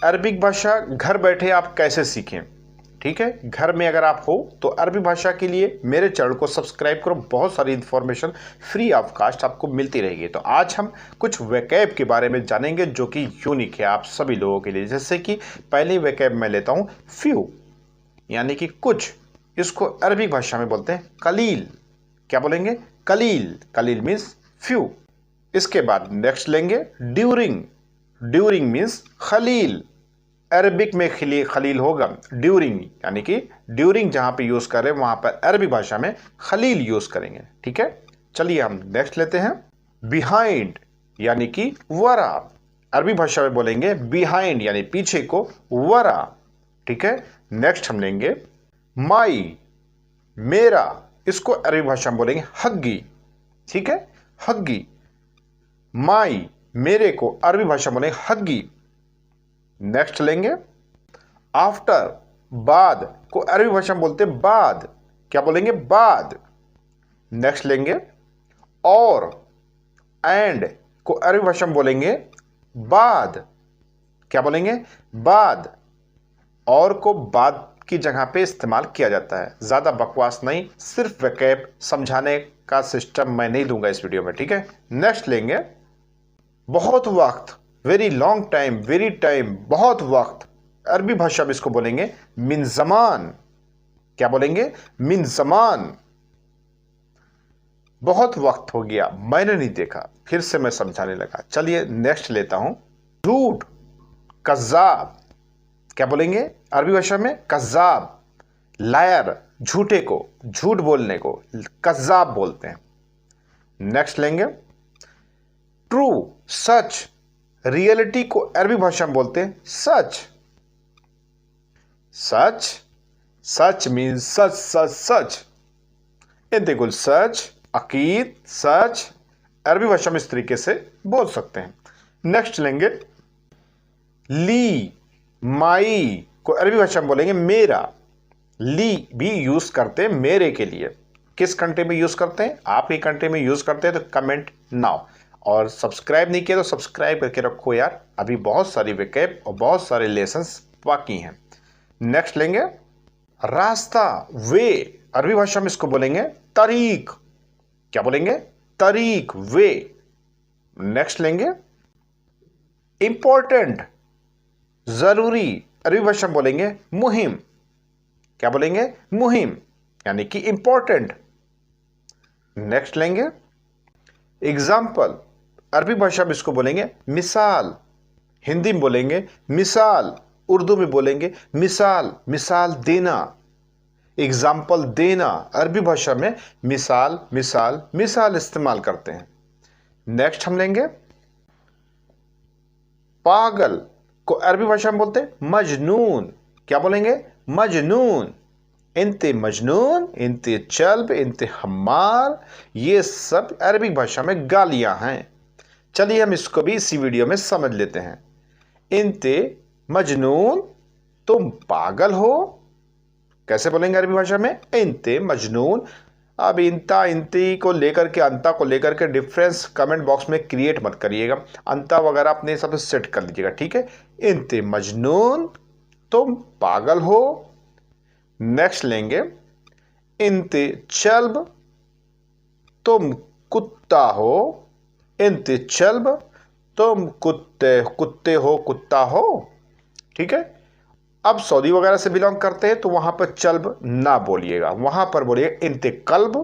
Arabic भाषा घर बैठे आप कैसे सीखें। ठीक है, घर में अगर आप हो तो अरबी भाषा के लिए मेरे चैनल को सब्सक्राइब करो, बहुत सारी इन्फॉर्मेशन फ्री ऑफ कास्ट आपको मिलती रहेगी। तो आज हम कुछ वैकैब के बारे में जानेंगे जो कि यूनिक है आप सभी लोगों के लिए। जैसे कि पहले वैकैब मैं लेता हूँ फ्यू, यानी कि कुछ, इसको अरबी भाषा में बोलते हैं कलील। क्या बोलेंगे? कलील। कलील मीन्स फ्यू। इसके बाद नेक्स्ट लेंगे ड्यूरिंग। ड्यूरिंग मीन्स खलील। अरबिक में खलील होगा ड्यूरिंग, यानी कि ड्यूरिंग जहां पे यूज करें वहां पर अरबी भाषा में खलील यूज करेंगे। ठीक है, चलिए हम नेक्स्ट लेते हैं बिहाइंड, यानी कि वरा। अरबी भाषा में बोलेंगे बिहाइंड, यानी पीछे को वरा। ठीक है, नेक्स्ट हम लेंगे माई, मेरा। इसको अरबी भाषा में बोलेंगे हग्गी। ठीक है, हग्गी। माई, मेरे को अरबी भाषा में बोलेंगे हग्गी। नेक्स्ट लेंगे आफ्टर, बाद को अरबी भाषा में बोलते हैं बाद। क्या बोलेंगे? बाद। नेक्स्ट लेंगे और, एंड को अरबी भाषा में बोलेंगे बाद। क्या बोलेंगे? बाद। और को बाद की जगह पे इस्तेमाल किया जाता है, ज्यादा बकवास नहीं, सिर्फ वैकैब समझाने का सिस्टम मैं नहीं दूंगा इस वीडियो में। ठीक है, नेक्स्ट लेंगे बहुत वक्त, very long time, very time, बहुत वक्त। अरबी भाषा में इसको बोलेंगे मिन जमान। क्या बोलेंगे? मिन जमान। बहुत वक्त हो गया, मैंने नहीं देखा, फिर से मैं समझाने लगा। चलिए नेक्स्ट लेता हूं झूठ, कज़्ज़ाब। क्या बोलेंगे अरबी भाषा में? कज़्ज़ाब। लायर, झूठे को, झूठ बोलने को कज़्ज़ाब बोलते हैं। नेक्स्ट लेंगे ट्रू, सच। रियलिटी को अरबी भाषा में बोलते हैं सच। सच, सच मीन्स सच सच सच। इंतकुल सच, अकीद, सच। अरबी भाषा में इस तरीके से बोल सकते हैं। नेक्स्ट लेंगे ली, माई को अरबी भाषा में बोलेंगे मेरा। ली भी यूज करते हैं मेरे के लिए। किस कंट्री में यूज करते हैं? आप ही कंट्री में यूज करते हैं तो कमेंट नाउ। और सब्सक्राइब नहीं किया तो सब्सक्राइब करके रखो यार, अभी बहुत सारी वैकैब और बहुत सारे लेसन्स बाकी हैं। नेक्स्ट लेंगे रास्ता, वे। अरबी भाषा में इसको बोलेंगे तरीक। क्या बोलेंगे? तरीक, वे। नेक्स्ट लेंगे इंपॉर्टेंट, जरूरी। अरबी भाषा में बोलेंगे मुहिम। क्या बोलेंगे? मुहिम, यानी कि इंपॉर्टेंट। नेक्स्ट लेंगे एग्जाम्पल। अरबी भाषा में इसको बोलेंगे मिसाल। हिंदी में बोलेंगे मिसाल, उर्दू में बोलेंगे मिसाल। मिसाल देना, एग्जाम्पल देना। अरबी भाषा में मिसाल, मिसाल, मिसाल इस्तेमाल करते हैं। नेक्स्ट हम लेंगे पागल को अरबी भाषा में बोलते हैं मजनून। क्या बोलेंगे? मजनून। इंते मजनून, इंते चल्ब, इंते हमार, ये सब अरबी भाषा में गालियां हैं। चलिए हम इसको भी इसी वीडियो में समझ लेते हैं। इंते मजनून, तुम पागल हो। कैसे बोलेंगे अरबी भाषा में? इंते मजनून। अब इंता इंती को लेकर के, अंता को लेकर के डिफरेंस कमेंट बॉक्स में क्रिएट मत करिएगा। अंता वगैरह अपने सब सेट कर लीजिएगा। ठीक है, इंते मजनून, तुम पागल हो। नेक्स्ट लेंगे इंते चल्ब, तुम कुत्ता हो। इंते चल्ब, तुम कुत्ते हो, कुत्ता हो। ठीक है, अब सऊदी वगैरह से बिलोंग करते हैं तो वहां पर चल्ब ना बोलिएगा, वहां पर बोलिएगा इंते कल्ब।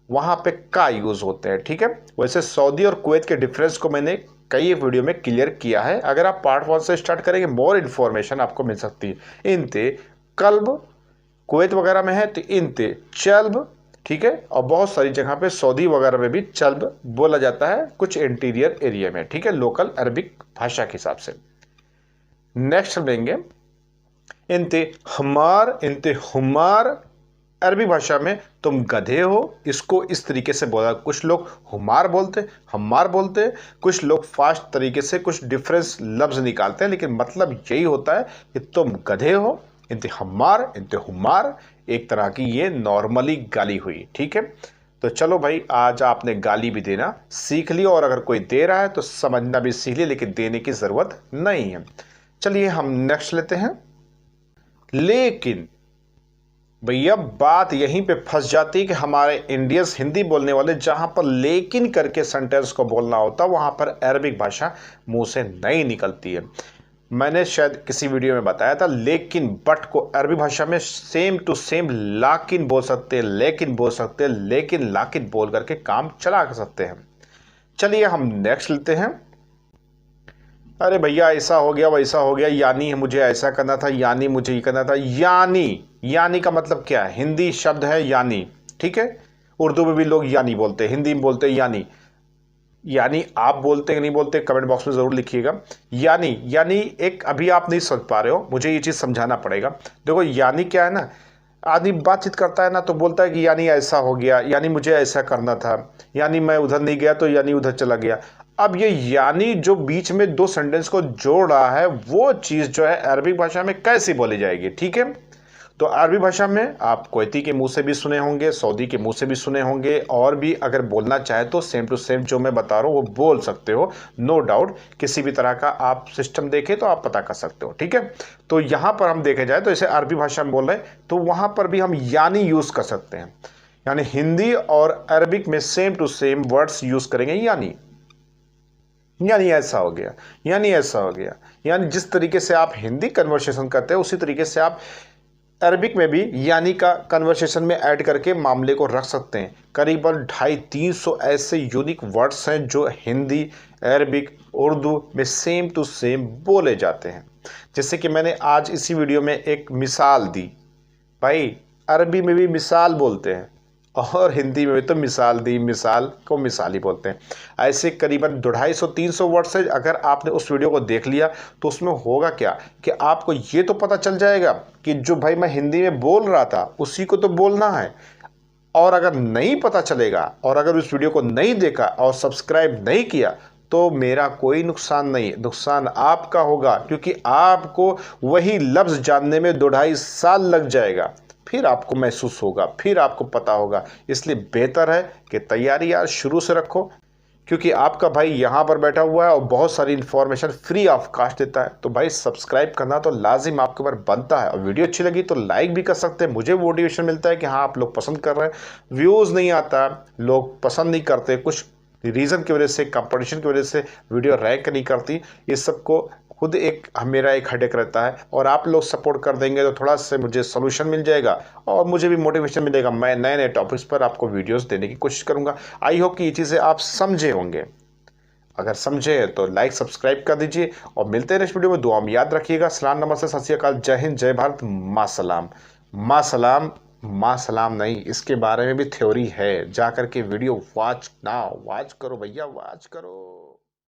वहां पे का यूज होते हैं। ठीक है, वैसे सऊदी और कुवैत के डिफरेंस को मैंने कई वीडियो में क्लियर किया है। अगर आप पार्ट 1 से स्टार्ट करेंगे मोर इन्फॉर्मेशन आपको मिल सकती है। इंते कल्ब कुवैत वगैरह में है तो इंते चल्ब। ठीक है, और बहुत सारी जगह पे सऊदी वगैरह में भी चल्ब बोला जाता है, कुछ इंटीरियर एरिया में। ठीक है, लोकल अरबिक भाषा के हिसाब से। नेक्स्ट लेंगे इंते हमार, इंते हुमार। अरबी भाषा में तुम गधे हो, इसको इस तरीके से बोला। कुछ लोग हुमार बोलते, हमार बोलते, कुछ लोग फास्ट तरीके से कुछ डिफरेंस लफ्ज निकालते हैं, लेकिन मतलब यही होता है कि तुम गधे हो। इंते हमार, इंते हुमार, एक तरह की ये नॉर्मली गाली हुई। ठीक है, तो चलो भाई, आज आपने गाली भी देना सीख लिया, और अगर कोई दे रहा है तो समझना भी सीख लिया, लेकिन देने की जरूरत नहीं है। चलिए हम नेक्स्ट लेते हैं। लेकिन भैया बात यहीं पे फंस जाती है कि हमारे इंडियंस हिंदी बोलने वाले जहां पर लेकिन करके सेंटेंस को बोलना होता वहां पर अरबिक भाषा मुंह से नहीं निकलती है। मैंने शायद किसी वीडियो में बताया था, लेकिन बट को अरबी भाषा में सेम टू सेम लाकिन बोल सकते हैं, लेकिन बोल सकते हैं, लेकिन लाकिन बोल करके काम चला सकते हैं। चलिए हम नेक्स्ट लेते हैं। अरे भैया ऐसा हो गया वैसा हो गया, यानी मुझे ऐसा करना था, यानी मुझे ये करना था। यानी का मतलब क्या है? हिंदी शब्द है यानी, ठीक है। उर्दू में भी लोग यानी बोलते हैं, हिंदी में बोलते हैं यानी आप बोलते हैं नहीं बोलते कमेंट बॉक्स में जरूर लिखिएगा। यानी एक अभी आप नहीं समझ पा रहे हो, मुझे ये चीज़ समझाना पड़ेगा। देखो यानी क्या है ना, आदमी बातचीत करता है ना तो बोलता है कि यानी ऐसा हो गया, यानी मुझे ऐसा करना था, यानी मैं उधर नहीं गया तो यानी उधर चला गया। अब ये यानी जो बीच में दो सेंटेंस को जोड़ रहा है वो चीज़ जो है अरबिक भाषा में कैसे बोली जाएगी, ठीक है। तो अरबी भाषा में आप कुवैती के मुंह से भी सुने होंगे, सऊदी के मुंह से भी सुने होंगे, और भी अगर बोलना चाहे तो सेम टू सेम जो मैं बता रहा हूँ वो बोल सकते हो, नो डाउट। किसी भी तरह का आप सिस्टम देखें तो आप पता कर सकते हो, ठीक है। तो यहाँ पर हम देखे जाए तो इसे अरबी भाषा में बोल रहे हैं तो वहाँ पर भी हम यानी यूज़ कर सकते हैं। यानी हिंदी और अरबिक में same to same words use करेंगे यानी ऐसा हो गया, यानी ऐसा हो गया। यानी जिस तरीके से आप हिंदी कन्वर्सेशन करते हैं उसी तरीके से आप अरबिक में भी यानी का कन्वर्सेशन में ऐड करके मामले को रख सकते हैं। करीबन 250-300 ऐसे यूनिक वर्ड्स हैं जो हिंदी, अरबिक, उर्दू में सेम टू सेम बोले जाते हैं। जैसे कि मैंने आज इसी वीडियो में एक मिसाल दी, भाई अरबी में भी मिसाल बोलते हैं और हिंदी में भी तो मिसाल दी, मिसाल को मिसाल ही बोलते हैं। ऐसे करीबन 250-300 वर्ड से अगर आपने उस वीडियो को देख लिया तो उसमें होगा क्या कि आपको ये तो पता चल जाएगा कि जो भाई मैं हिंदी में बोल रहा था उसी को तो बोलना है। और अगर नहीं पता चलेगा और अगर उस वीडियो को नहीं देखा और सब्सक्राइब नहीं किया तो मेरा कोई नुकसान नहीं, नुकसान आपका होगा, क्योंकि आपको वही लफ्ज़ जानने में 2-2.5 साल लग जाएगा। फिर आपको महसूस होगा, फिर आपको पता होगा। इसलिए बेहतर है कि तैयारी आज शुरू से रखो, क्योंकि आपका भाई यहाँ पर बैठा हुआ है और बहुत सारी इन्फॉर्मेशन फ्री ऑफ कास्ट देता है। तो भाई सब्सक्राइब करना तो लाजिम आपके ऊपर बनता है, और वीडियो अच्छी लगी तो लाइक भी कर सकते हैं। मुझे मोटिवेशन मिलता है कि हाँ आप लोग पसंद कर रहे हैं। व्यूज़ नहीं आता, लोग पसंद नहीं करते, कुछ रीज़न की वजह से, कंपटीशन की वजह से वीडियो रैंक नहीं करती। ये सबको खुद मेरा एक हेडेक रहता है, और आप लोग सपोर्ट कर देंगे तो थोड़ा सा मुझे सोल्यूशन मिल जाएगा और मुझे भी मोटिवेशन मिलेगा। मैं नए नए टॉपिक्स पर आपको वीडियोस देने की कोशिश करूंगा। आई होप कि ये चीज़ें आप समझे होंगे। अगर समझे तो लाइक सब्सक्राइब कर दीजिए और मिलते हैं नेक्स्ट वीडियो में। दुआ में याद रखिएगा। सलाम, नमस्ते, सत श्री अकाल, जय हिंद, जय भारत, माँ सलाम। माँ सलाम, माँ सलाम नहीं, इसके बारे में भी थ्योरी है, जा करके वीडियो वॉच करो भैया, वॉच करो।